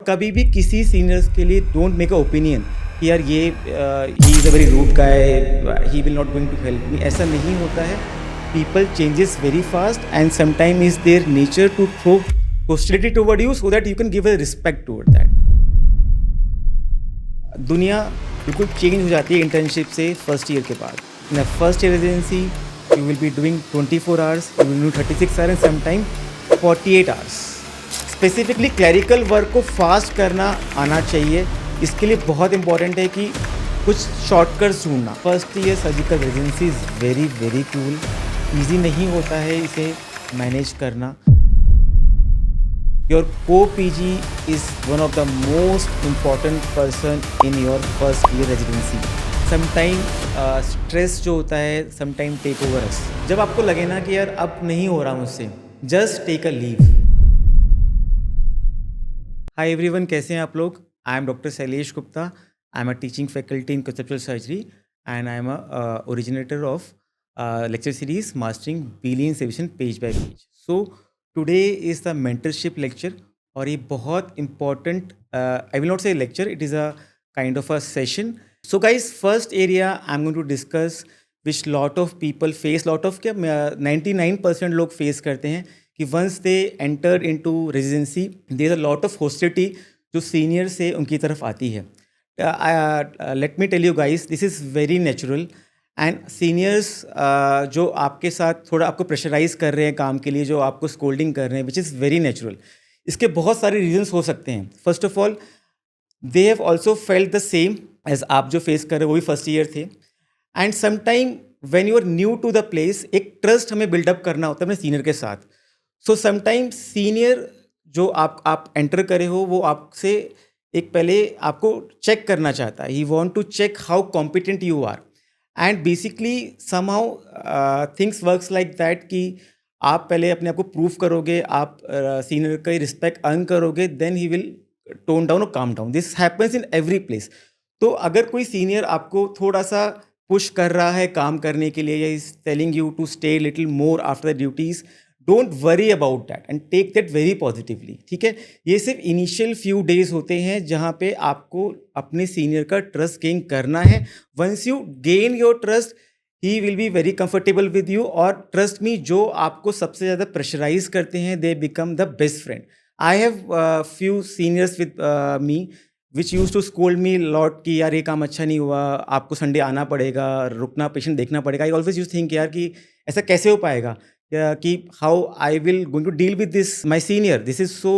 कभी भी किसी सीनियर्स के लिए डोंट मेक अ ओपिनियन कि यार ये he is a very rude guy, he will not going to help me. ऐसा नहीं होता है। People changes very fast and sometime is their nature to throw hostility toward you so that you can give a respect toward that. दुनिया बिल्कुल change हो जाती है internship से फर्स्ट ईयर के बाद। In first year residency you will be doing 24 hours, you will do 36 hours and sometime 48 hours. Specifically clerical work को fast करना आना चाहिए। इसके लिए बहुत इंपॉर्टेंट है कि कुछ शॉर्टकट्स ढूंढना। First year surgical residency is very very cool. Easy नहीं होता है इसे मैनेज करना। Your co-PG is one of the most important person in your first year residency. Sometime stress जो होता है sometime take over us. जब आपको लगे ना कि यार अब नहीं हो रहा मुझसे, just take a leave. Hi everyone, कैसे हैं आप लोग? I am Dr. Shailesh Gupta. I am a teaching faculty in conceptual surgery and I am a originator of lecture series Mastering Billion Separation Page by Page. So today is the mentorship lecture और ये बहुत important, I will not say lecture, it is a kind of a session. So guys, first area I am going to discuss which lot of people face, lot of क्या 99% लोग face करते हैं कि once they enter into residency there a lot of hostility जो senior से उनकी तरफ आती है. Let me tell you guys, this is very natural. And seniors जो आपके साथ थोड़ा आपको प्रेशराइज कर रहे हैं काम के लिए, जो आपको स्कोल्डिंग कर रहे हैं, विच इज़ वेरी नेचुरल. इसके बहुत सारे रीजंस हो सकते हैं. First of all, they have also felt the same as आप जो फेस कर रहे हो, वो भी फर्स्ट ईयर थे. And sometime when you are new to the place, एक ट्रस्ट हमें बिल्डअप करना होता है अपने सीनियर के साथ. सो समटाइम सीनियर जो आप एंटर करे हो, वो आपसे एक पहले आपको चेक करना चाहता है. He want to check how competent you are. And basically somehow things works like that कि आप पहले अपने आप को प्रूव करोगे, आप सीनियर का रिस्पेक्ट अर्न करोगे, then he will tone down और calm down. This happens in every place. तो अगर कोई सीनियर आपको थोड़ा सा पुश कर रहा है काम करने के लिए, या is telling you to stay little more after the duties, don't worry about that and take that very positively. ठीक है, ये सिर्फ इनिशियल फ्यू डेज होते हैं जहाँ पे आपको अपने सीनियर का ट्रस्ट गेन करना है. Once you gain your trust, he will be very comfortable with you. और ट्रस्ट मी, जो आपको सबसे ज़्यादा प्रेशराइज करते हैं, they become the best friend. I have few seniors with me which use to scold me lot कि यार ये काम अच्छा नहीं हुआ, आपको संडे आना पड़ेगा, रुकना, पेशेंट देखना पड़ेगा. आई ऑलवेज यूज थिंक यार कि ऐसा कैसे हो पाएगा, कि how I will going to deal with this my senior, this is so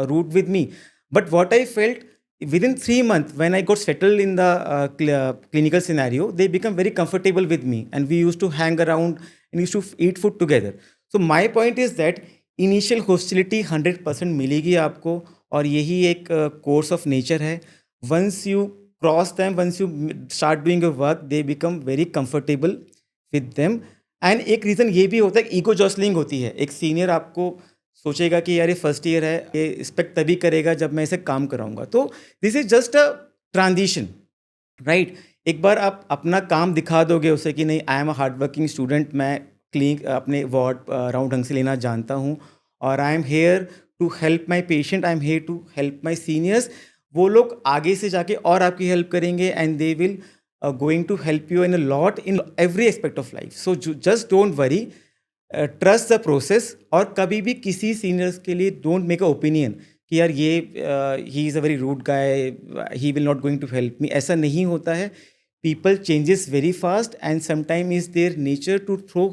rude with me. But what I felt within 3 months, when I got settled in the clinical scenario, they become very comfortable with me and we used to hang around and used to eat food together. So my point is that initial hostility 100% मिलेगी आपको, और यही एक course of nature है. Once you cross them, once you start doing your work, they become very comfortable with them. And एक reason ये भी होता है कि ईगो जॉसलिंग होती है. एक सीनियर आपको सोचेगा कि यार ये फर्स्ट ईयर है, ये रिस्पेक्ट तभी करेगा जब मैं इसे काम कराऊंगा. तो this is just a transition, right. एक बार आप अपना काम दिखा दोगे उसे कि नहीं, I am a hard working student, मैं क्लिनिक अपने वार्ड राउंड ढंग से लेना जानता हूँ, और I am here to help my patient, I am here to help my seniors. वो लोग आगे से जाके और आपकी हेल्प करेंगे and they will going to help you in a lot in every aspect of life. So just don't worry, trust the process. और कभी भी किसी सीनियर्स के लिए don't make a opinion कि यार ये he is a very rude guy, he will not going to help me. ऐसा नहीं होता है. People changes very fast and sometimes is their nature to throw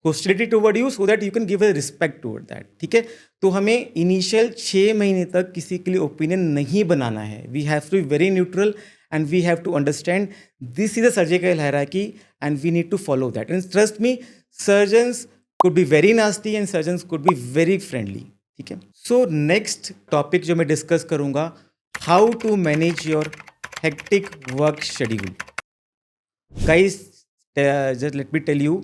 hostility toward you so that you can give a respect toward that. ठीक है, तो हमें initial 6 महीने तक किसी के लिए ओपिनियन नहीं बनाना है. We have to be very neutral and we have to understand this is a surgical hierarchy and we need to follow that. And trust me, surgeons could be very nasty and surgeons could be very friendly. ठीक है, so next topic जो मैं discuss करूँगा, how to manage your hectic work schedule. Guys, just let me tell you,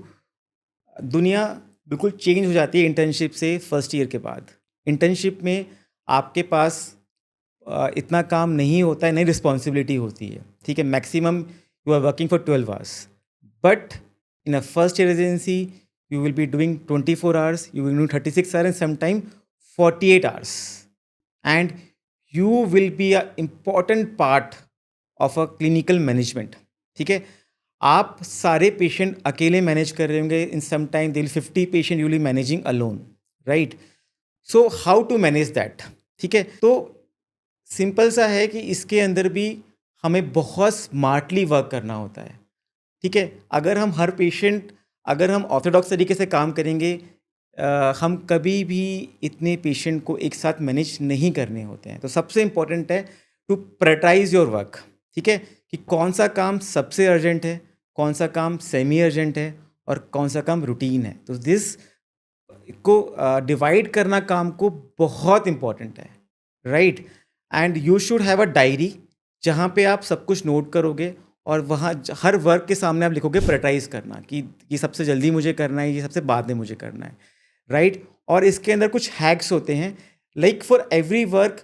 दुनिया बिल्कुल change हो जाती है इंटर्नशिप से फर्स्ट ईयर के बाद. इंटर्नशिप में आपके पास इतना काम नहीं होता है, नई रिस्पॉन्सिबिलिटी होती है. ठीक है, maximum you are working for 12 hours, but in a first year residency you will be doing 24 hours, you will do 36 hours and sometime 48 hours. And you will be a important part of a clinical management. ठीक है, आप सारे patient अकेले manage कर रहे होंगे. In some time they will 50 patient you will managing alone, right? So how to manage that? ठीक है, तो सिंपल सा है कि इसके अंदर भी हमें बहुत स्मार्टली वर्क करना होता है. ठीक है, अगर हम ऑर्थोडॉक्स तरीके से काम करेंगे, हम कभी भी इतने पेशेंट को एक साथ मैनेज नहीं करने होते हैं. तो सबसे इम्पोर्टेंट है टू प्रायोरिटाइज योर वर्क. ठीक है, कि कौन सा काम सबसे अर्जेंट है, कौन सा काम सेमी अर्जेंट है और कौन सा काम रूटीन है. तो दिस को डिवाइड करना काम को बहुत इम्पॉर्टेंट है, right? And you should have a diary जहाँ पे आप सब कुछ नोट करोगे और वहाँ हर वर्क के सामने आप लिखोगे प्रायोरिटाइज करना कि ये सबसे जल्दी मुझे करना है, ये सबसे बाद में मुझे करना है, राइट? और इसके अंदर कुछ हैक्स होते हैं. लाइक फॉर एवरी वर्क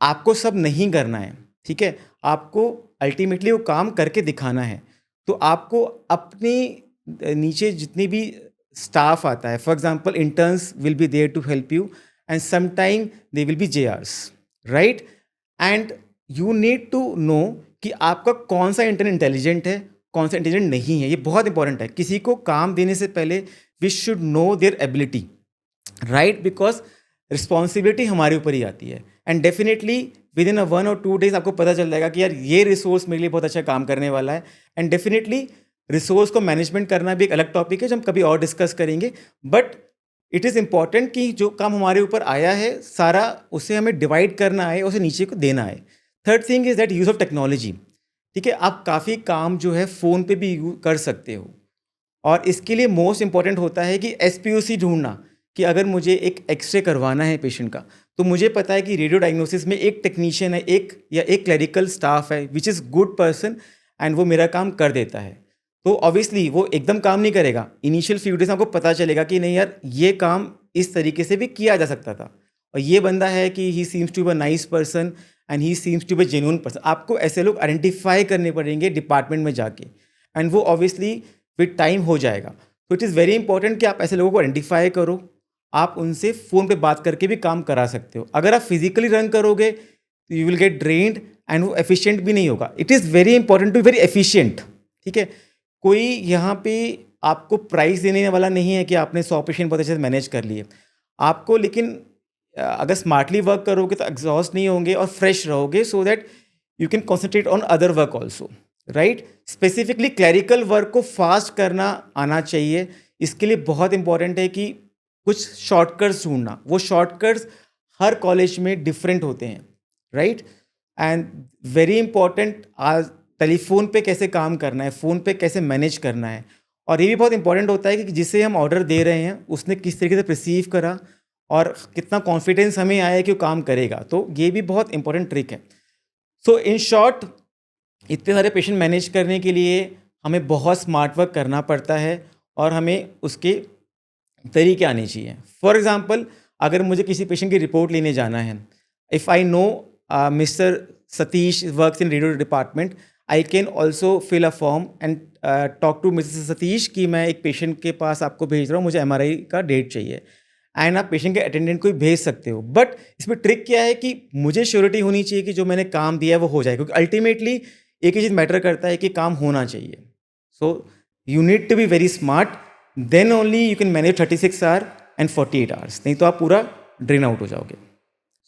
आपको सब नहीं करना है. ठीक है, आपको अल्टीमेटली वो काम करके दिखाना है. तो आपको अपने नीचे जितनी भी स्टाफ आता है, for example interns will be there to help you and sometime they will be JRs, right? And you need to know कि आपका कौन सा इंटर्न इंटेलिजेंट है, कौन सा इंटेलिजेंट नहीं है. ये बहुत इंपॉर्टेंट है. किसी को काम देने से पहले we should know their ability, right? Because responsibility हमारे ऊपर ही आती है. एंड डेफिनेटली विद इन 1 और 2 डेज आपको पता चल जाएगा कि यार ये रिसोर्स मेरे लिए बहुत अच्छा काम करने वाला है. एंड डेफिनेटली रिसोर्स को मैनेजमेंट करना भी एक अलग टॉपिक है जो हम कभी और डिस्कस करेंगे. बट इट इज़ इम्पॉर्टेंट कि जो काम हमारे ऊपर आया है सारा उसे हमें डिवाइड करना है, उसे नीचे को देना है. Third thing is that use of technology. ठीक है, आप काफ़ी काम जो है फ़ोन पे भी कर सकते हो. और इसके लिए मोस्ट इंपॉर्टेंट होता है कि SPOC ढूंढना, कि अगर मुझे एक एक्सरे करवाना है पेशेंट का, तो मुझे पता है कि रेडियो डायग्नोसिस में एक टेक्नीशियन है, एक क्लरिकल स्टाफ है which is good person and वो मेरा काम कर देता है. तो ऑब्वियसली वो एकदम काम नहीं करेगा. इनिशियल फ्यू डेज आपको पता चलेगा कि नहीं यार ये काम इस तरीके से भी किया जा सकता था, और ये बंदा है कि he seems to be a nice person and he seems to be genuine person. आपको ऐसे लोग आइडेंटिफाई करने पड़ेंगे डिपार्टमेंट में जाके, एंड वो ऑब्वियसली विद टाइम हो जाएगा. तो इट इज़ वेरी इंपॉर्टेंट कि आप ऐसे लोगों को आइडेंटिफाई करो. आप उनसे फ़ोन पे बात करके भी काम करा सकते हो. अगर आप फिजिकली रन करोगे तो you will get drained and वो एफिशिएंट भी नहीं होगा. It is very important to very efficient. ठीक है, कोई यहाँ पे आपको प्राइस देने वाला नहीं है कि आपने 100 पेशेंट बहुत अच्छे से मैनेज कर लिए. आपको लेकिन अगर स्मार्टली वर्क करोगे तो एग्जॉस्ट नहीं होंगे और फ्रेश रहोगे, so that you can concentrate on other work also, right? Specifically clerical work को फास्ट करना आना चाहिए. इसके लिए बहुत इंपॉर्टेंट है कि कुछ शॉर्टकट्स ढूंढना. वो शॉर्टकट्स हर कॉलेज में डिफरेंट होते हैं, राइट? एंड वेरी इंपॉर्टेंट, आज टेलीफोन पे कैसे काम करना है, फ़ोन पे कैसे मैनेज करना है. और ये भी बहुत इंपॉर्टेंट होता है कि जिसे हम ऑर्डर दे रहे हैं उसने किस तरीके से रिसीव करा और कितना कॉन्फिडेंस हमें आया कि वो काम करेगा. तो ये भी बहुत इंपॉर्टेंट ट्रिक है. सो इन शॉर्ट, इतने सारे पेशेंट मैनेज करने के लिए हमें बहुत स्मार्ट वर्क करना पड़ता है और हमें उसके तरीके आने चाहिए. फॉर एग्जाम्पल, अगर मुझे किसी पेशेंट की रिपोर्ट लेने जाना है, if I know mister Satish works in radio department, I can also fill a form and talk to mister Satish कि मैं एक पेशेंट के पास आपको भेज रहा हूँ, मुझे MRI का डेट चाहिए. एंड आप पेशेंट के अटेंडेंट को भी भेज सकते हो. बट इसमें ट्रिक क्या है कि मुझे श्योरिटी होनी चाहिए कि जो मैंने काम दिया है वो हो जाए, क्योंकि अल्टीमेटली एक ही चीज़ मैटर करता है कि काम होना चाहिए. So you need to be very smart, then only you can manage 36 hour and 48 hours. नहीं तो आप पूरा ड्रेन आउट हो जाओगे.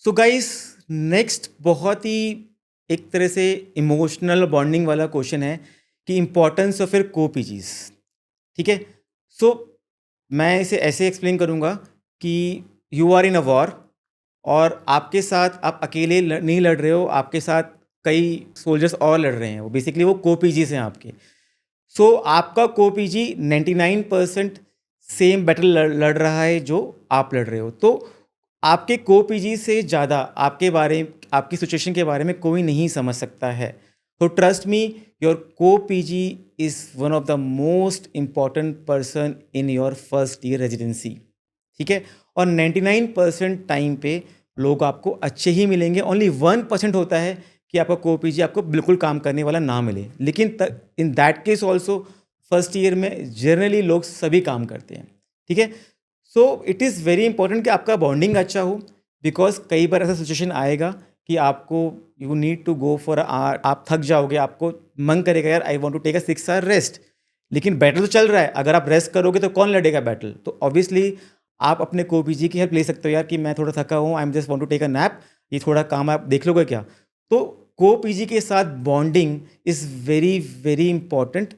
सो गाइस, नेक्स्ट बहुत ही एक तरह से इमोशनल बॉन्डिंग वाला क्वेश्चन है कि इम्पोर्टेंस ऑफ योर को-पीजीज. ठीक है, सो मैं इसे ऐसे एक्सप्लेन करूँगा कि you are in a war और आपके साथ आप अकेले नहीं लड़ रहे हो, आपके साथ कई सोल्जर्स और लड़ रहे हैं. वो बेसिकली वो को-पीजीज हैं आपके. सो आपका को-पीजी 99% सेम बैटल लड़ रहा है जो आप लड़ रहे हो. तो आपके को-पीजी से ज़्यादा आपकी सिचुएशन के बारे में कोई नहीं समझ सकता है. तो trust me, your co-PG is one of the most important person in your first year residency. ठीक है, और 99% टाइम पे लोग आपको अच्छे ही मिलेंगे. ओनली 1% होता है कि आपका को-पीजी आपको बिल्कुल काम करने वाला ना मिले. लेकिन in that case also first year में जनरली लोग सभी काम करते हैं. ठीक है, so it is very important कि आपका बॉन्डिंग अच्छा हो, बिकॉज कई बार ऐसा सिचुएशन आएगा कि आपको you need to go for आप थक जाओगे, आपको मन करेगा यार I want to take a 6 hour rest, लेकिन बैटल तो चल रहा है, अगर आप रेस्ट करोगे तो कौन लड़ेगा बैटल? तो ऑब्वियसली आप अपने को पीजी की हेल्प ले सकते हो यार कि मैं थोड़ा थका हूँ, I am just want to take a nap, ये थोड़ा काम आप देख लोगे क्या? तो को पीजी के साथ bonding is very very important.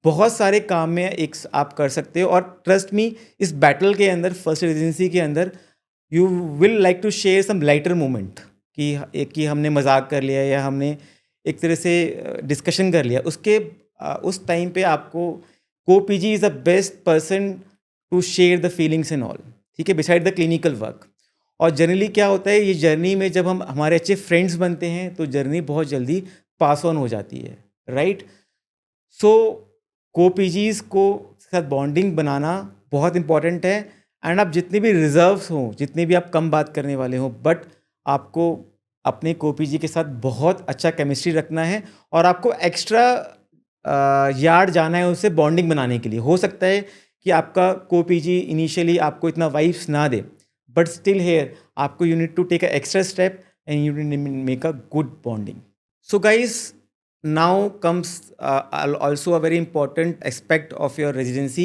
बहुत सारे काम में एक आप कर सकते हो, और ट्रस्ट मी, इस बैटल के अंदर, फर्स्ट रेजिडेंसी के अंदर, you will like to share some lighter moment कि एक कि हमने मजाक कर लिया या हमने एक तरह से डिस्कशन कर लिया, उसके उस टाइम पे आपको को PG is the best person to share the feelings and all, ठीक है, बिसाइड द क्लिनिकल वर्क। और जनरली क्या होता है, ये जर्नी में जब हम हमारे अच्छे फ्रेंड्स बनते हैं तो जर्नी बहुत जल्दी पास ऑन हो जाती है, राइट? सो को पीजीज़ को साथ बॉन्डिंग बनाना बहुत इंपॉर्टेंट है। एंड आप जितने भी रिजर्व्स हों, जितने भी आप कम बात करने वाले हों, बट आपको अपने को पीजी के साथ बहुत अच्छा केमिस्ट्री रखना है, और आपको एक्स्ट्रा यार्ड जाना है उससे बॉन्डिंग बनाने के लिए। हो सकता है कि आपका को पीजी इनिशियली आपको इतना वाइब्स ना दे, बट स्टिल हेयर आपको you need to take a extra step and you need make a good bonding. So guys, now comes also a very important aspect of your residency: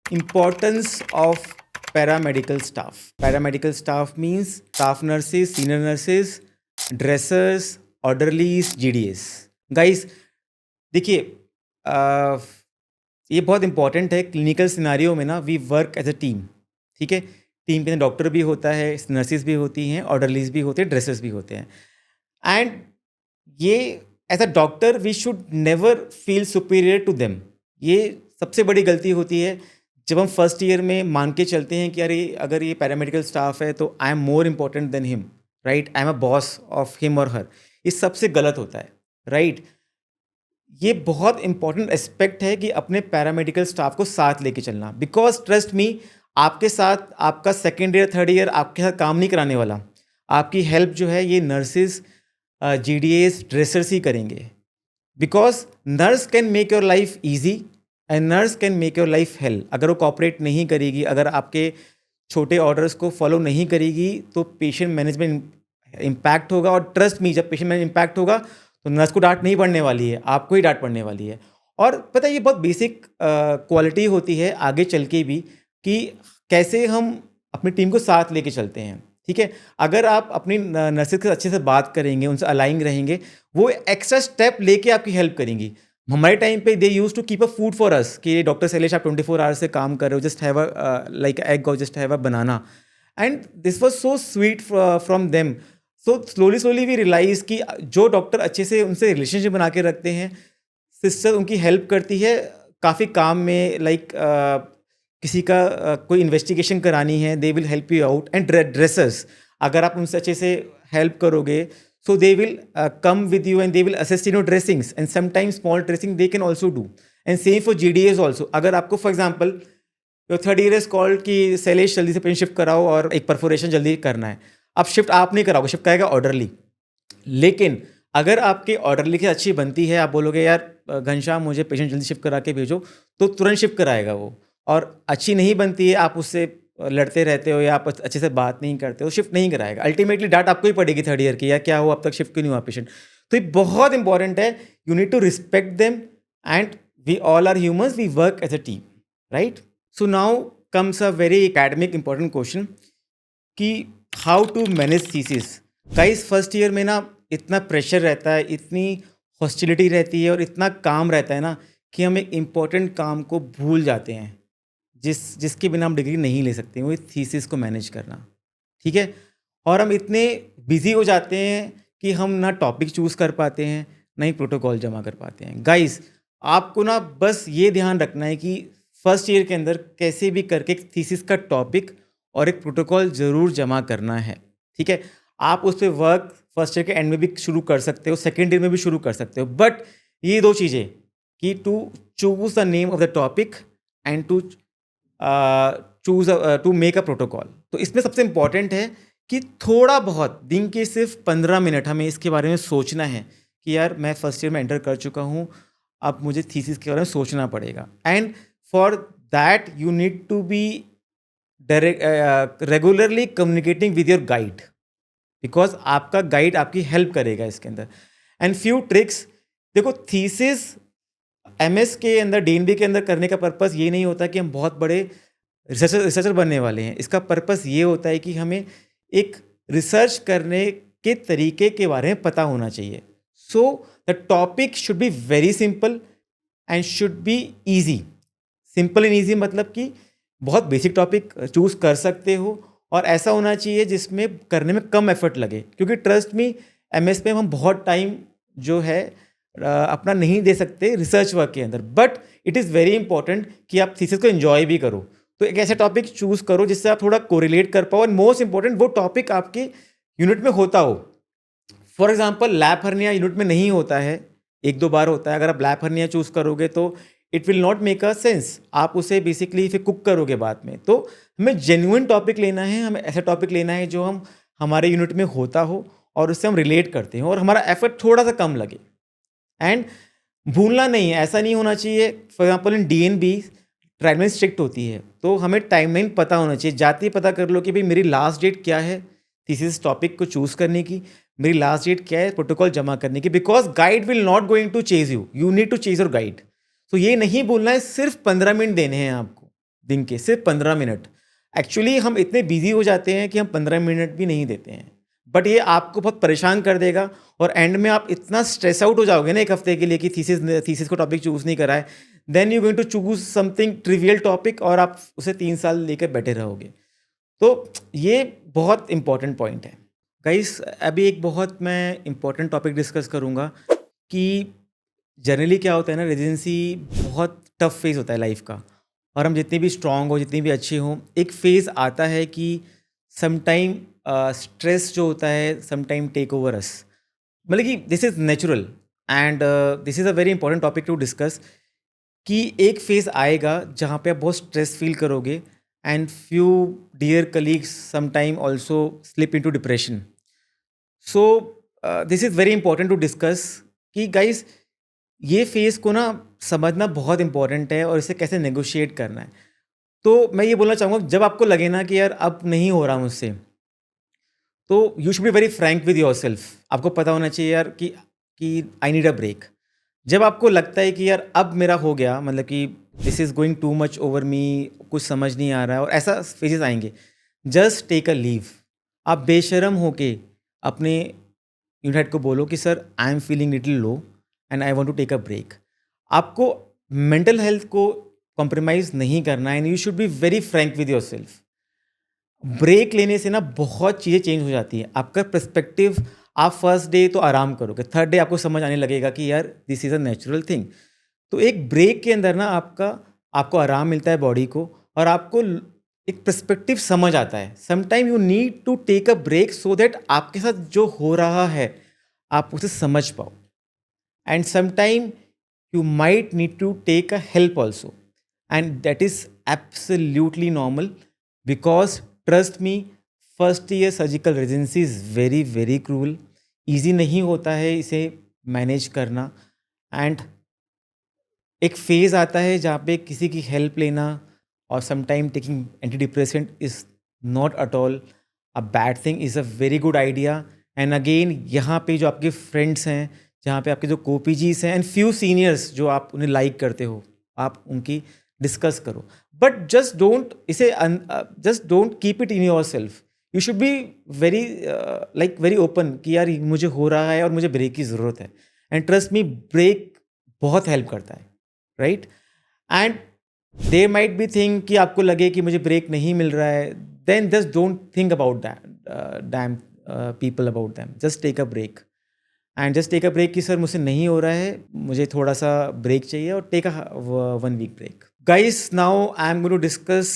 importance of paramedical staff. Paramedical staff means staff nurses, senior nurses, dressers, orderlies, GDS. Guys, देखिए, ये बहुत important है clinical scenario में ना। We work as a team, ठीक है? Team के अंदर डॉक्टर भी होता है, नर्सेज भी होती हैं, ऑर्डरलीज भी होते हैं, ड्रेसर्स भी होते हैं। एंड ये as a doctor we should never feel superior to them. ये सबसे बड़ी गलती होती है जब हम फर्स्ट ईयर में मान के चलते हैं कि अरे अगर ये पैरामेडिकल स्टाफ है तो I am more important than him, right? I am a boss of him और हर। ये सबसे गलत होता है, राइट? ये बहुत इंपॉर्टेंट एस्पेक्ट है कि अपने पैरामेडिकल स्टाफ को साथ लेके चलना, बिकॉज ट्रस्ट मी, आपके साथ आपका सेकेंड ईयर थर्ड ईयर आपके साथ काम नहीं कराने वाला। आपकी हेल्प जो है ये नर्सेज, GDAs, ड्रेसर्स ही करेंगे। Because nurse can make your life easy and nurse can make your life hell. अगर वो कॉपरेट नहीं करेगी, अगर आपके छोटे ऑर्डर्स को फॉलो नहीं करेगी, तो पेशेंट मैनेजमेंट इम्पैक्ट होगा। और ट्रस्ट मी, जब पेशेंट मैनेजमेंट इम्पैक्ट होगा तो नर्स को डांट नहीं पड़ने वाली है, आपको ही डांट पड़ने वाली है। और पता है, ये बहुत बेसिक क्वालिटी होती है आगे चल के भी, कि कैसे हम अपनी टीम को साथ लेके चलते हैं, ठीक है? अगर आप अपनी नर्सेज के अच्छे से बात करेंगे, उनसे अलाइन रहेंगे, वो एक्स्ट्रा स्टेप लेके आपकी हेल्प करेंगी। हमारे टाइम पे they use to keep a food for us कि डॉक्टर शैलेश आप 24 आवर्स से काम कर रहे हो, just have a like egg और just have a banana, and this was so sweet from them. So slowly slowly we realize कि जो डॉक्टर अच्छे से उनसे रिलेशनशिप बना के रखते हैं, सिस्टर उनकी हेल्प करती है काफ़ी काम में, लाइक किसी का कोई इन्वेस्टिगेशन करानी है, they will help you out. And dressers, अगर आप उनसे अच्छे से हेल्प करोगे, so they will come with you and they will assist in your dressings, and sometimes small dressing they can also do, and same for GDAs also। अगर आपको for example your third year is called कि शैलेश जल्दी से patient shift कराओ और एक perforation जल्दी करना है, अब शिफ्ट आप नहीं कराओगे, शिफ्ट करेगा ऑर्डरली। लेकिन अगर आपकी ऑर्डरली की अच्छी बनती है, आप बोलोगे यार घनश्याम मुझे पेशेंट जल्दी शिफ्ट करा के भेजो, तो तुरंत शिफ्ट कराएगा वो। और अच्छी नहीं बनती है, आप उससे लड़ते रहते हो या आप अच्छे से बात नहीं करते हो, शिफ्ट नहीं कराएगा। अल्टीमेटली डांट आपको ही पड़ेगी थर्ड ईयर की, या क्या हो अब तक शिफ्ट क्यों नहीं हुआ पेशेंट। तो ये बहुत इंपॉर्टेंट है, you need to respect them, and we all are humans, we work as a team, right? So now comes a very academic important question कि how to manage thesis. Guys, first year में ना इतना pressure रहता है, इतनी hostility रहती है और इतना काम रहता है ना, कि हम एक इम्पॉर्टेंट काम को भूल जाते हैं, जिसके बिना हम डिग्री नहीं ले सकते, वो थीसिस को मैनेज करना, ठीक है? और हम इतने बिजी हो जाते हैं कि हम ना टॉपिक चूज़ कर पाते हैं, ना ही प्रोटोकॉल जमा कर पाते हैं। गाइस, आपको ना बस ये ध्यान रखना है कि फर्स्ट ईयर के अंदर कैसे भी करके एक थीसिस का टॉपिक और एक प्रोटोकॉल ज़रूर जमा करना है, ठीक है? आप उस पर वर्क फर्स्ट ईयर के एंड में भी शुरू कर सकते हो, सेकेंड ईयर में भी शुरू कर सकते हो, बट ये दो चीज़ें कि to choose the name of the topic and to choose to make a protocol. तो इसमें सबसे इंपॉर्टेंट है कि थोड़ा बहुत दिन के सिर्फ 15 मिनट हमें इसके बारे में सोचना है कि यार मैं फर्स्ट ईयर में एंटर कर चुका हूँ, अब मुझे थीसिस के बारे में सोचना पड़ेगा। And for that you need to be regularly communicating with your guide, because आपका गाइड आपकी हेल्प करेगा इसके अंदर. And few tricks. देखो, थीसिस एमएस के अंदर, डीएनबी के अंदर करने का पर्पस ये नहीं होता कि हम बहुत बड़े रिसर्चर बनने वाले हैं. इसका पर्पस ये होता है कि हमें एक रिसर्च करने के तरीके के बारे में पता होना चाहिए. So the topic should be very simple and should be easy. Simple and easy मतलब कि बहुत बेसिक टॉपिक चूज कर सकते हो, और ऐसा होना चाहिए जिसमें करने में कम एफर्ट लगे. क्योंकि ट्रस्ट मी, एमएस में हम बहुत टाइम जो है अपना नहीं दे सकते रिसर्च वर्क के अंदर. But it is very important कि आप थीसिस को एंजॉय भी करो. तो एक ऐसा टॉपिक चूज करो जिससे आप थोड़ा कोरिलेट कर पाओ, एंड मोस्ट इंपॉर्टेंट वो टॉपिक आपके यूनिट में होता हो. For example, lap hernia unit में नहीं होता है, एक दो बार होता है. अगर आप लैप हर्निया चूज करोगे तो it will not make a sense. आप उसे बेसिकली फिर कुक करोगे बाद में. तो हमें जेन्युइन टॉपिक लेना है, हमें ऐसा टॉपिक लेना है जो हम हमारे यूनिट में होता हो और उससे हम रिलेट करते हो और हमारा एफर्ट थोड़ा सा कम लगे. एंड भूलना नहीं है, ऐसा नहीं होना चाहिए. For example, in DNB timeline strict होती है, तो हमें टाइमलाइन पता होना चाहिए. जाते ही पता कर लो कि भाई मेरी लास्ट डेट क्या है थीसिस टॉपिक को चूज करने की, मेरी लास्ट डेट क्या है प्रोटोकॉल जमा करने की. Because guide will not going to chase you need to chase your guide. तो ये नहीं बोलना है सिर्फ 15 मिनट देने हैं आपको दिन के, सिर्फ 15 मिनट. एक्चुअली हम इतने बिजी हो जाते हैं कि हम 15 मिनट भी नहीं देते हैं. बट ये आपको बहुत परेशान कर देगा, और एंड में आप इतना स्ट्रेस आउट हो जाओगे ना एक हफ्ते के लिए कि थीसिस को टॉपिक चूज नहीं करा है. Then you going to choose something trivial topic, और आप उसे 3 साल लेकर बैठे रहोगे. तो ये बहुत इंपॉर्टेंट पॉइंट है. गाइस, अभी एक बहुत मैं इंपॉर्टेंट टॉपिक डिस्कस करूँगा कि जनरली क्या होता है ना, रेजिडेंसी बहुत टफ फेज़ होता है लाइफ का. और हम जितने भी स्ट्रांग हो, जितनी भी अच्छे हों, एक फेज़ आता है कि समटाइम स्ट्रेस जो होता है समटाइम टेक ओवर अस. मतलब कि this is natural, and this is a very important topic to discuss. कि एक फेज़ आएगा जहाँ पे आप बहुत स्ट्रेस फील करोगे, and few dear colleagues sometime also slip into depression. So this is very important to discuss कि guys, ये फेज़ को ना समझना बहुत इंपॉर्टेंट है, और इसे कैसे नेगोशिएट करना है. तो मैं ये बोलना चाहूँगा, जब आपको लगे ना कि यार अब नहीं हो रहा मुझसे, तो you should be very frank with your self. आपको पता होना चाहिए यार कि आई नीड अ ब्रेक. जब आपको लगता है कि यार अब मेरा हो गया, मतलब कि this is going too much over me, कुछ समझ नहीं आ रहा है, और ऐसा फेजेस आएंगे, जस्ट टेक अ लीव. आप बेशरम होके अपने यूनिट हेड को बोलो कि sir, I am feeling little low and I want to take a break. आपको मेंटल हेल्थ को कॉम्प्रोमाइज़ नहीं करना है, and you should be very frank with yourself. Break लेने से ना बहुत चीज़ें चेंज हो जाती हैं. आपका पर्सपेक्टिव, आप फर्स्ट डे तो आराम करोगे, थर्ड डे आपको समझ आने लगेगा कि यार this is a natural thing. तो एक ब्रेक के अंदर ना आपको आराम मिलता है बॉडी को, और आपको एक पर्सपेक्टिव समझ आता है. Sometime you need to take a break so that आपके साथ जो हो रहा है आप उसे समझ पाओ. And sometime you might need to take a help also, and that is absolutely normal. Because trust me, first year surgical residency is very very cruel. easy नहीं होता है इसे मैनेज करना. एंड एक फेज़ आता है जहाँ पे किसी की हेल्प लेना और sometime taking anti depressant is not at all a bad thing, is a very good idea. And again, यहाँ पे जो आपके फ्रेंड्स हैं, जहाँ पे आपके जो कोपीजीज हैं, एंड फ्यू सीनियर्स जो आप उन्हें लाइक करते हो, आप उनकी डिस्कस करो. But just don't keep it in your self. You should be very very open कि यार मुझे हो रहा है और मुझे ब्रेक की ज़रूरत है. एंड ट्रस्ट मी, ब्रेक बहुत हेल्प करता है, right. And they might be think कि आपको लगे कि मुझे ब्रेक नहीं मिल रहा है, then just don't think about them people about them. Just take a break, and just take a break कि सर मुझसे नहीं हो रहा है, मुझे थोड़ा सा ब्रेक चाहिए, और take a 1 week break. Guys, now I am going to discuss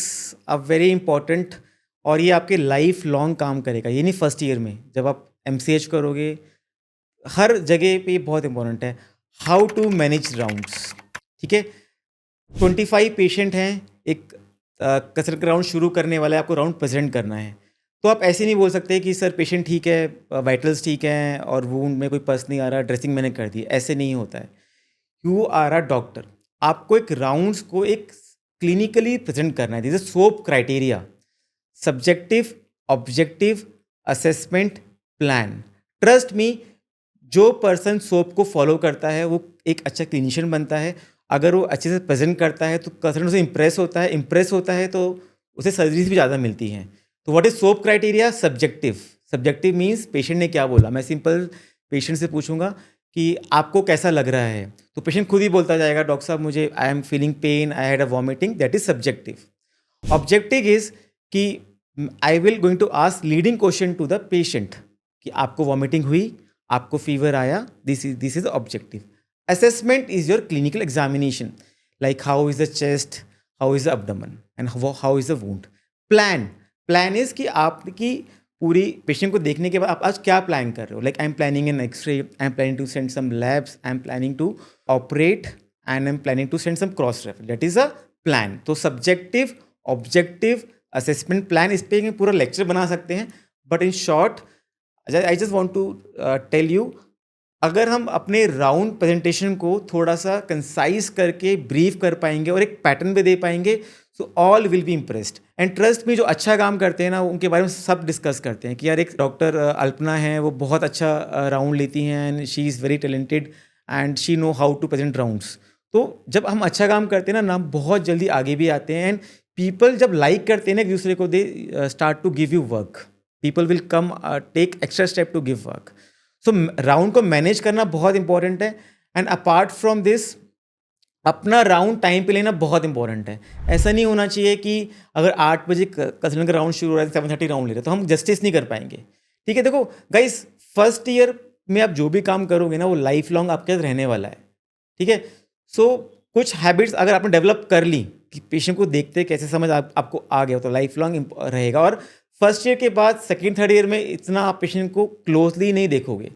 a very important, और ये आपके लाइफ लॉन्ग काम करेगा. ये नहीं फर्स्ट ईयर में, जब आप MCH करोगे, हर जगह पे ये बहुत इंपॉर्टेंट है. How to manage rounds. ठीक है, 25 पेशेंट हैं, एक कसरत का राउंड शुरू करने वाला है, आपको राउंड प्रेजेंट करना है. तो आप ऐसे नहीं बोल सकते कि सर पेशेंट ठीक है, वाइटल्स ठीक हैं, और वूंड में कोई पस नहीं आ रहा, ड्रेसिंग मैंने कर दी. ऐसे नहीं होता है. यू आर अ डॉक्टर, आपको एक राउंड्स को एक क्लिनिकली प्रेजेंट करना है. This is soap criteria: subjective, objective, assessment, plan. Trust me, जो पर्सन सोप को फॉलो करता है वो एक अच्छा क्लिनिशियन बनता है। अगर वो अच्छे से प्रेजेंट करता है तो कस्टमर से इम्प्रेस होता है तो उसे सर्जरीज भी ज़्यादा मिलती हैं। तो what is soap criteria? Subjective. Subjective means patient ने क्या बोला। मैं सिंपल पेशेंट से पूछूंगा कि आपको कैसा लग रहा है, तो पेशेंट खुद ही बोलता जाएगा डॉक्टर साहब मुझे I am feeling pain, I had a vomiting. That is subjective. Objective is कि I will going to ask leading question to the patient कि आपको वॉमिटिंग हुई, आपको फीवर आया, this is objective. Assessment is your clinical examination, like how is the chest, how is the abdomen and how is the wound. Plan is कि आपकी पूरी patient को देखने के बाद आप आज क्या प्लान कर रहे हो। Like I am planning an X ray, I am planning to send some labs, I am planning to operate and I am planning to send some cross refer. That is a plan. तो subjective, objective, assessment, plan, इस पर पूरा lecture बना सकते हैं। But in short I just want to tell you, अगर हम अपने राउंड प्रेजेंटेशन को थोड़ा सा कंसाइज करके ब्रीफ कर पाएंगे और एक पैटर्न भी दे पाएंगे, so all will be impressed. And trust में जो अच्छा काम करते हैं ना, उनके बारे में सब डिस्कस करते हैं कि यार एक डॉक्टर अल्पना है, वो बहुत अच्छा राउंड लेती हैं and she is very talented and she know how to present rounds. तो जब हम अच्छा काम करते हैं ना, हम बहुत जल्दी आगे भी आते हैं। एंड पीपल जब लाइक करते हैं ना एक दूसरे को, they start to give you work. People will come take extra step to give work. So round को मैनेज करना बहुत इंपॉर्टेंट है। एंड अपार्ट फ्रॉम दिस, अपना राउंड टाइम पे लेना बहुत इंपॉर्टेंट है। ऐसा नहीं होना चाहिए कि अगर 8 बजे कसरत का राउंड शुरू हो रहा है, 7:30 राउंड ले रहे, तो हम जस्टिस नहीं कर पाएंगे। ठीक है, देखो गाइस, फर्स्ट ईयर में आप जो भी काम करोगे ना, वो लाइफ लॉन्ग आपके साथ रहने वाला है। ठीक है, सो कुछ हैबिट्स अगर आपने डेवलप कर ली कि पेशेंट को देखते कैसे समझ आपको आ गया, तो लाइफ लॉन्ग रहेगा। और फर्स्ट ईयर के बाद सेकेंड थर्ड ईयर में इतना आप पेशेंट को क्लोजली नहीं देखोगे।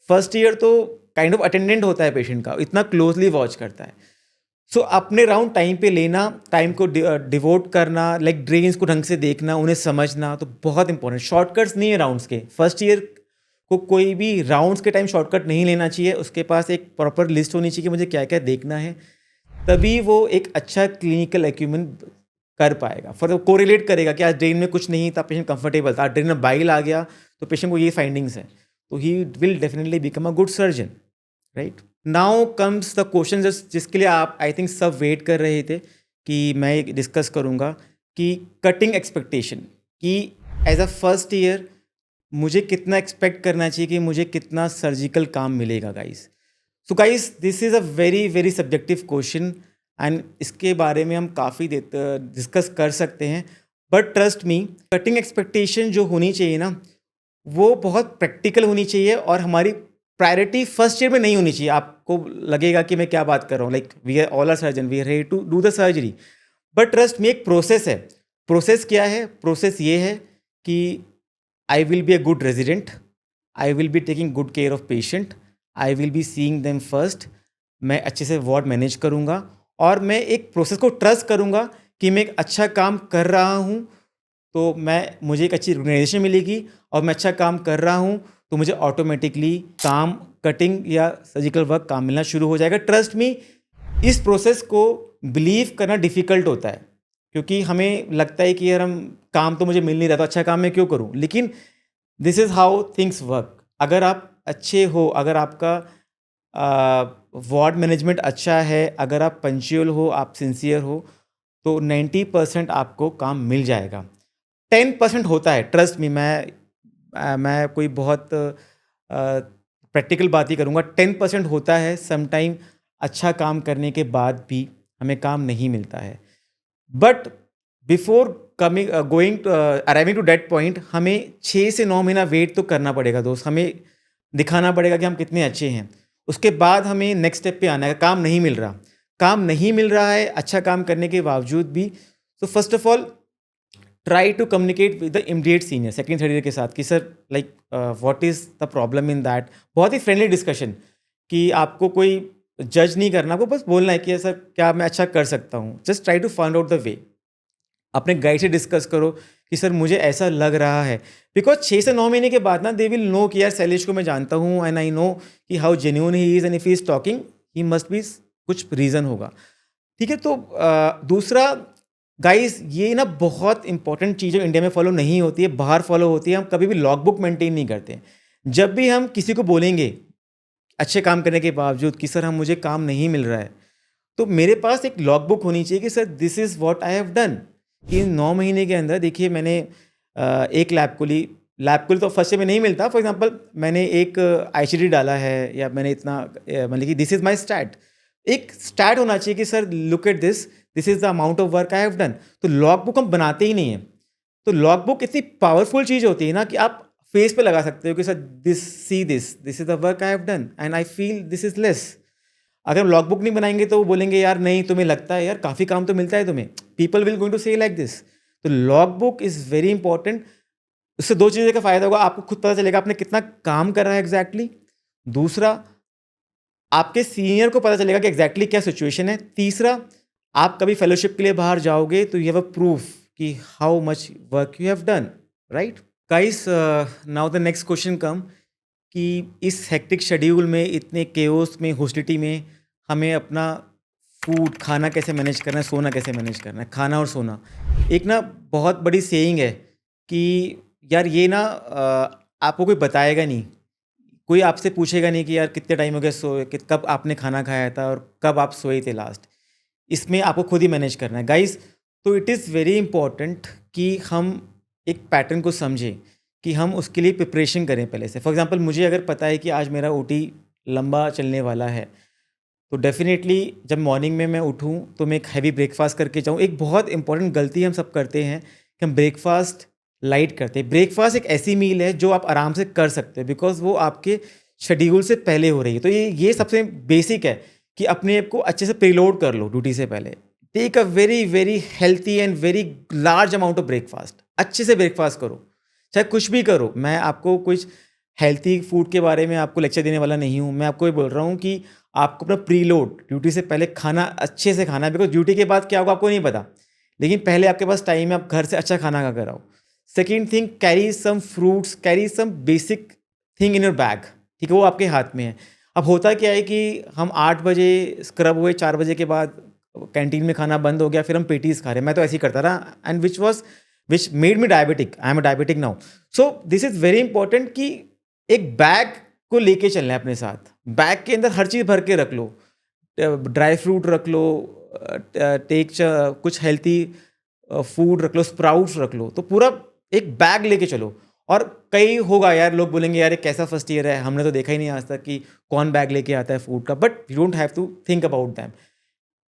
फर्स्ट ईयर तो काइंड ऑफ अटेंडेंट होता है पेशेंट का, इतना क्लोजली वॉच करता है। सो अपने राउंड टाइम पे लेना, टाइम को डिवोट करना, लाइक ड्रेन्स को ढंग से देखना, उन्हें समझना, तो बहुत इंपॉर्टेंट। शॉर्टकट्स नहीं है राउंड्स के। फर्स्ट ईयर को कोई भी राउंड्स के टाइम शॉर्टकट नहीं लेना चाहिए। उसके पास एक प्रॉपर लिस्ट होनी चाहिए कि मुझे क्या क्या देखना है, तभी वो एक अच्छा क्लिनिकल एक्यूमेन कर पाएगा। फॉर कोरिलेट करेगा कि आज ड्रेन में कुछ नहीं था, पेशेंट कंफर्टेबल था, ड्रेन में बाइल आ गया तो पेशेंट को ये फाइंडिंग्स है, तो he will definitely become a good surgeon, right. Now comes the question जिसके लिए आप आई थिंक सब वेट कर रहे थे कि मैं डिस्कस करूँगा, कि कटिंग एक्सपेक्टेशन, कि एज अ फर्स्ट ईयर मुझे कितना एक्सपेक्ट करना चाहिए, कि मुझे कितना सर्जिकल काम मिलेगा guys. So guys, this is a very very subjective question and इसके बारे में हम काफ़ी डिस्कस कर सकते हैं। But trust me, cutting expectation जो होनी चाहिए ना, वो बहुत प्रैक्टिकल होनी चाहिए और हमारी प्रायोरिटी फर्स्ट ईयर में नहीं होनी चाहिए। आपको लगेगा कि मैं क्या बात कर रहा हूँ, like we are all are surgeon, we are ready to do the surgery. But trust में एक प्रोसेस है। प्रोसेस क्या है? प्रोसेस ये है कि I will be a good resident, I will be taking good care of patient, I will be seeing them first. मैं अच्छे से वार्ड मैनेज करूँगा और मैं एक प्रोसेस को ट्रस्ट करूँगा कि मैं एक अच्छा काम कर रहा हूँ, तो मुझे एक अच्छी रिकग्नाइजेशन मिलेगी, और मैं अच्छा काम कर रहा हूँ तो मुझे ऑटोमेटिकली काम, कटिंग या सर्जिकल वर्क काम मिलना शुरू हो जाएगा। ट्रस्ट मी, इस प्रोसेस को बिलीव करना डिफ़िकल्ट होता है, क्योंकि हमें लगता है कि यार हम काम तो मुझे मिल नहीं रहा, तो अच्छा काम मैं क्यों करूँ। लेकिन this is how things work. अगर आप अच्छे हो, अगर आपका वार्ड मैनेजमेंट अच्छा है, अगर आप पंक्चुअल हो, आप सिंसियर हो, तो 90% आपको काम मिल जाएगा। 10% होता है, ट्रस्ट मी। मैं कोई बहुत प्रैक्टिकल बात ही करूँगा। 10% होता है समटाइम, अच्छा काम करने के बाद भी हमें काम नहीं मिलता है। But before coming going arriving to that point, हमें 6 से 9 महीना वेट तो करना पड़ेगा दोस्त। हमें दिखाना पड़ेगा कि हम कितने अच्छे हैं। उसके बाद हमें नेक्स्ट स्टेप पे आना है। काम नहीं मिल रहा, काम नहीं मिल रहा है अच्छा काम करने के बावजूद भी, तो first of all try to communicate with the immediate senior, second third year के साथ, कि sir like what is the problem in that. बहुत ही फ्रेंडली डिस्कशन, कि आपको कोई जज नहीं करना, आपको बस बोलना है कि सर क्या मैं अच्छा कर सकता हूँ। Just try to find out the way. अपने गाइड से डिस्कस करो कि सर मुझे ऐसा लग रहा है, बिकॉज 6 से 9 महीने के बाद ना दे विल नो कि यार शैलेश को मैं जानता हूँ एंड आई नो कि how genuine he is and if he is talking he must be कुछ रीज़न होगा। ठीक है, तो दूसरा गाइस, ये ना बहुत इंपॉर्टेंट चीज़ है, इंडिया में फॉलो नहीं होती है, बाहर फॉलो होती है। हम कभी भी लॉग बुक मेंटेन नहीं करते। जब भी हम किसी को बोलेंगे अच्छे काम करने के बावजूद कि सर हम मुझे काम नहीं मिल रहा है, तो मेरे पास एक लॉग बुक होनी चाहिए कि sir this is what I have done. कि 9 महीने के अंदर देखिए मैंने एक लैब को तो फर्स्ट डे में नहीं मिलता। फॉर एग्जांपल मैंने एक आईसीडी डाला है या मैंने इतना मतलब कि दिस इज़ माय स्टैट। एक स्टैट होना चाहिए कि sir look at this is the amount of work I have done. तो लॉग बुक हम बनाते ही नहीं हैं। तो लॉग बुक इतनी पावरफुल चीज़ होती है ना कि आप फेस पे लगा सकते हो कि sir this is the work I have done and I feel this is less. अगर हम लॉग बुक नहीं बनाएंगे तो वो बोलेंगे यार नहीं तुम्हें लगता है यार काफ़ी काम तो मिलता है तुम्हें। पीपल विल गोइंग टू से लाइक दिस। तो log book is very important. उससे दो चीज़ों का फ़ायदा होगा, आपको खुद पता चलेगा आपने कितना काम करा है एग्जैक्टली। दूसरा, आपके सीनियर को पता चलेगा कि एग्जैक्टली क्या सिचुएशन है। तीसरा, आप कभी फेलोशिप के लिए बाहर जाओगे तो यू हैव अ प्रूफ कि how much work you have done, right. Guys, now the next question come कि इस हेक्टिक शेड्यूल में, इतने केओस में, हॉस्टिलिटी में हमें अपना फूड खाना कैसे मैनेज करना है, सोना कैसे मैनेज करना है। खाना और सोना एक ना बहुत बड़ी सेइंग है कि यार ये ना आपको कोई बताएगा नहीं, कोई आपसे पूछेगा नहीं कि यार कितने टाइम हो गया सोए, कब आपने खाना खाया था और कब आप सोए थे लास्ट। इसमें आपको खुद ही मैनेज करना है गाइस। तो इट इज़ वेरी इंपॉर्टेंट कि हम एक पैटर्न को समझें, कि हम उसके लिए प्रिपरेशन करें पहले से। फॉर एग्जांपल मुझे अगर पता है कि आज मेरा ओटी लंबा चलने वाला है, तो डेफिनेटली जब मॉर्निंग में मैं उठूँ तो मैं एक हैवी ब्रेकफास्ट करके जाऊँ। एक बहुत इंपॉर्टेंट गलती हम सब करते हैं कि हम ब्रेकफास्ट लाइट करते हैं। ब्रेकफास्ट एक ऐसी मील है जो आप आराम से कर सकते हैं बिकॉज वो आपके शेड्यूल से पहले हो रही है। तो ये सबसे बेसिक है कि अपने आप को अच्छे से प्रीलोड कर लो ड्यूटी से पहले। Take a very very healthy and very large amount of breakfast. अच्छे से ब्रेकफास्ट करो, चाहे कुछ भी करो। मैं आपको कुछ हेल्थी फूड के बारे में आपको लेक्चर देने वाला नहीं हूँ। मैं आपको ये बोल रहा हूँ कि आपको अपना प्रीलोड ड्यूटी से पहले खाना अच्छे से खाना है, बिकॉज ड्यूटी के बाद क्या होगा आपको नहीं पता। लेकिन पहले आपके पास टाइम है, आप घर से अच्छा खाना खा कर आओ। Second thing, carry some fruits, carry some basic thing in your bag. ठीक है, वो आपके हाथ में है। अब होता क्या है कि हम 8 बजे स्क्रब हुए, 4 बजे के बाद कैंटीन में खाना बंद हो गया, फिर हम पेटीज खा रहे हैं। मैं तो ऐसे ही करता रहा and which made me diabetic. I am a diabetic now. So this is very important कि एक बैग को लेके चलना है अपने साथ। बैग के अंदर हर चीज़ भर के रख लो, ड्राई फ्रूट रख लो, कुछ हेल्थी फूड रख लो, स्प्राउट्स रख लो। तो पूरा एक बैग लेके चलो। और कई होगा यार, लोग बोलेंगे यार ये कैसा फर्स्ट ईयर है, हमने तो देखा ही नहीं आज तक कि कौन बैग लेके आता है फूड का। But you don't have to think about them.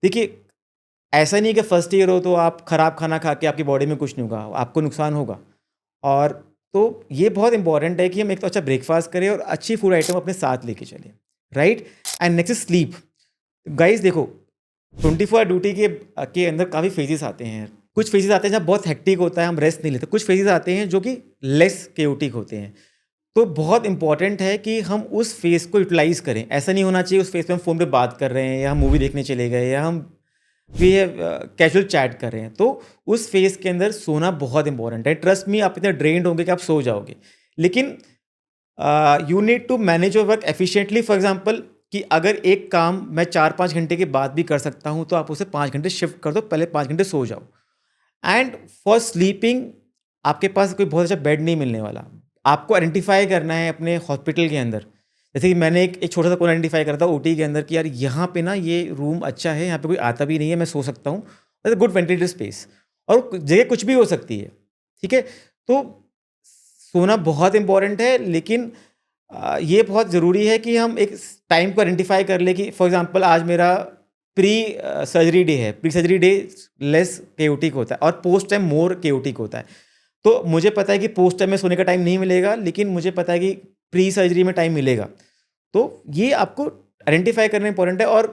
देखिए, ऐसा नहीं कि फर्स्ट ईयर हो तो आप खराब खाना खा के आपकी बॉडी में कुछ नहीं होगा, आपको नुकसान होगा। और तो ये बहुत इंपॉर्टेंट है कि हम एक तो अच्छा ब्रेकफास्ट करें और अच्छी फूड आइटम अपने साथ लेके चलें, right. And next is sleep. Guys देखो, 24 ड्यूटी के अंदर काफ़ी फेजेस आते हैं। कुछ फेजेस आते हैं जहाँ बहुत हेक्टिक होता है, हम रेस्ट नहीं लेते। कुछ फेजेस आते हैं जो कि लेस केओटिक होते हैं। तो बहुत इंपॉर्टेंट है कि हम उस फेज को यूटिलाइज करें। ऐसा नहीं होना चाहिए उस फेज पे हम फ़ोन पे बात कर रहे हैं, या हम मूवी देखने चले गए, या हम वी कैजुअल चैट कर रहे हैं। तो उस फेज के अंदर सोना बहुत इंपॉर्टेंट है। ट्रस्ट मी, आप इतने ड्रेन्ड होंगे कि आप सो जाओगे। लेकिन you need to manage your work efficiently. For example कि अगर एक काम मैं 4-5 घंटे के बाद भी कर सकता हूँ, तो आप उसे 5 घंटे शिफ्ट कर दो, पहले 5 घंटे सो जाओ। एंड फॉर स्लीपिंग, आपके पास कोई बहुत अच्छा बेड नहीं मिलने वाला। आपको आइडेंटिफाई करना है अपने हॉस्पिटल के अंदर। जैसे कि मैंने एक छोटा सा कोण आइडेंटिफाई करा था ओटी के अंदर कि यार यहाँ पे ना ये रूम अच्छा है, यहाँ पे कोई आता भी नहीं है, मैं सो सकता हूँ, गुड वेंटिलेटर स्पेस। और जगह कुछ भी हो सकती है, ठीक है। तो सोना बहुत इंपॉर्टेंट है। लेकिन ये बहुत ज़रूरी है कि हम एक टाइम को आइडेंटिफाई कर ले कि फॉर एग्जांपल आज मेरा प्री सर्जरी डे है। Pre surgery day less chaotic होता है और पोस्ट टाइम मोर केओटिक होता है। तो मुझे पता है कि पोस्ट टाइम में सोने का टाइम नहीं मिलेगा, लेकिन मुझे पता है कि प्री सर्जरी में टाइम मिलेगा। तो ये आपको आइडेंटिफाई करना इंपॉर्टेंट है। और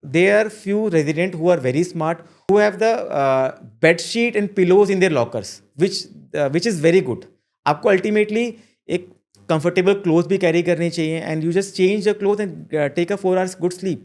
they are few resident who are very smart, who have the bed sheet and pillows in their lockers, which is very good. आपको अल्टीमेटली एक कंफर्टेबल क्लोथ भी कैरी करनी चाहिए, and you just change the cloth and take a 4 hours good sleep.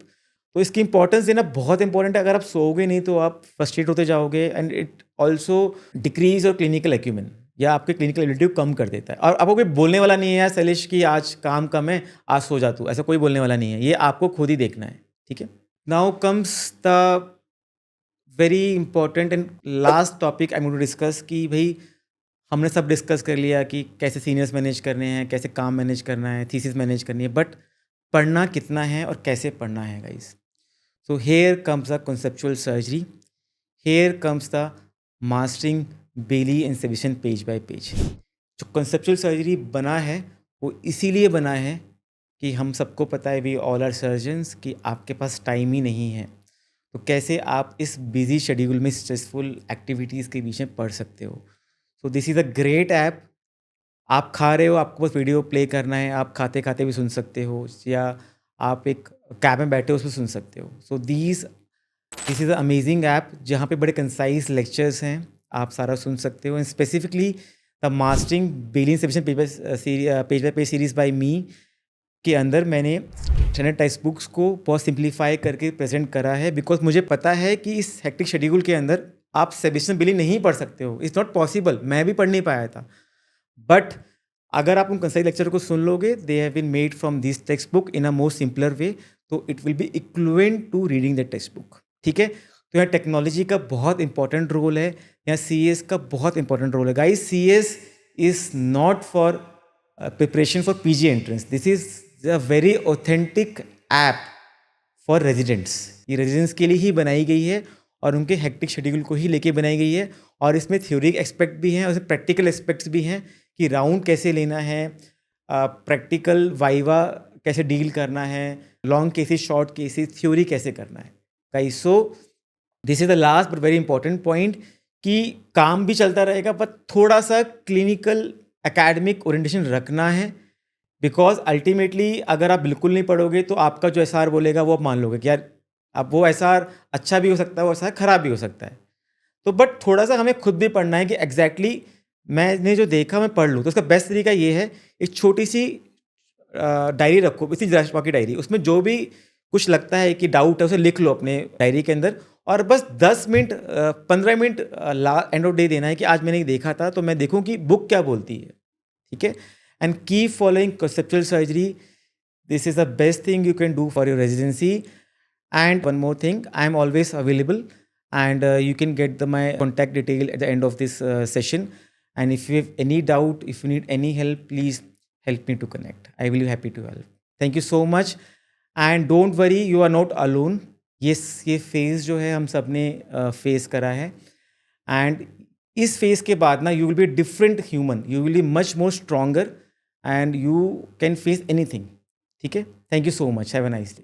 तो इसकी importance देना बहुत important है। अगर आप सोओगे नहीं तो आप फ्रस्ट्रेट होते जाओगे, एंड इट ऑल्सो डिक्रीज और क्लिनिकल एक्यूमेन, या आपके क्लिनिकल एबिलिटी को कम कर देता है। और आपको कोई बोलने वाला नहीं है यार शैलेश कि आज काम कम है, आज सो जा तू, ऐसा कोई बोलने वाला नहीं है। ये आपको खुद ही देखना है, ठीक है। Now comes the very important and last topic I am going to discuss कि भाई हमने सब डिस्कस कर लिया कि कैसे सीनियर्स मैनेज करने हैं, कैसे काम मैनेज करना है, थीसिस मैनेज करनी है, बट पढ़ना कितना है और कैसे पढ़ना है guys. So here comes the conceptual surgery. Here comes the mastering Bailey and Sebastian page by page. जो conceptual surgery बना है वो इसीलिए बना है कि हम सबको पता है वी ऑल आर सर्जन्स कि आपके पास टाइम ही नहीं है. तो कैसे आप इस बिजी शेड्यूल में स्ट्रेसफुल एक्टिविटीज़ के बीच में पढ़ सकते हो. सो this is a great app. आप खा रहे हो, आपको बस वीडियो प्ले करना है, आप खाते खाते भी सुन सकते हो, या आप एक कैब में बैठे हो उसमें सुन सकते हो. सो this is a amazing app जहाँ पे बड़े कंसाइज लेक्चर्स हैं, आप सारा सुन सकते हो. And specifically the mastering Bailey section page by page series by me के अंदर मैंने स्टैंडर्ड टेक्स्ट बुक्स को बहुत सिंप्लीफाई करके प्रेजेंट करा है, बिकॉज मुझे पता है कि इस हेक्टिक शेड्यूल के अंदर आप सेबेस्टियन बेली नहीं पढ़ सकते हो. It's not possible. मैं भी पढ़ नहीं पाया था. बट अगर आप उन कंसाइज लेक्चर को सुन लोगे, they have been made from this text book in a more simpler way, तो it will be equivalent to reading the text book. ठीक है. तो यहाँ टेक्नोलॉजी का बहुत इंपॉर्टेंट रोल है, यहाँ सी एस का बहुत इंपॉर्टेंट रोल है. Guys, C S is not for preparation for P G entrance. This is a very authentic app for residents. ये रेजिडेंट्स के लिए ही बनाई गई है और उनके हेक्टिक शेड्यूल को ही लेके बनाई गई है. और इसमें थ्योरिक एस्पेक्ट भी हैं और प्रैक्टिकल एस्पेक्ट्स भी हैं कि राउंड कैसे लेना है, प्रैक्टिकल वाइवा कैसे डील करना है, long cases, short cases, theory कैसे करना है. Guys, so this is the last but very important point कि काम भी चलता रहेगा पर थोड़ा सा क्लिनिकल एकेडमिक ओरिएंटेशन रखना है. बिकॉज अल्टीमेटली अगर आप बिल्कुल नहीं पढ़ोगे तो आपका जो एस आर बोलेगा वो आप मान लोगे कि यार अब वो एस आर अच्छा भी हो सकता है, वो एस आर खराब भी हो सकता है. तो बट थोड़ा सा हमें खुद भी पढ़ना है कि एग्जैक्टली मैंने जो देखा मैं पढ़ लूँ. तो उसका बेस्ट तरीका ये है, एक छोटी सी डायरी रखो, इसी राष्ट्रपा की डायरी. उसमें जो भी कुछ लगता है कि डाउट है उसे लिख लो अपने डायरी के अंदर, और बस 10 minute 15 minute end of day देना है कि आज मैंने देखा था तो मैं देखूं कि बुक क्या बोलती है. ठीक है. And keep following conceptual surgery. This is the best thing you can do for your residency. And one more thing, I am always available, and you can get my contact detail at the end of this session. And if you have any doubt, if you need any help, please help me to connect. I will be happy to help. Thank you so much. And don't worry, you are not alone. ये phase जो है हम सब ने face करा है. And इस phase के बाद ना you will be different human, you will be much more stronger, and you can face anything. ठीक है. Thank you so much. Have a nice day.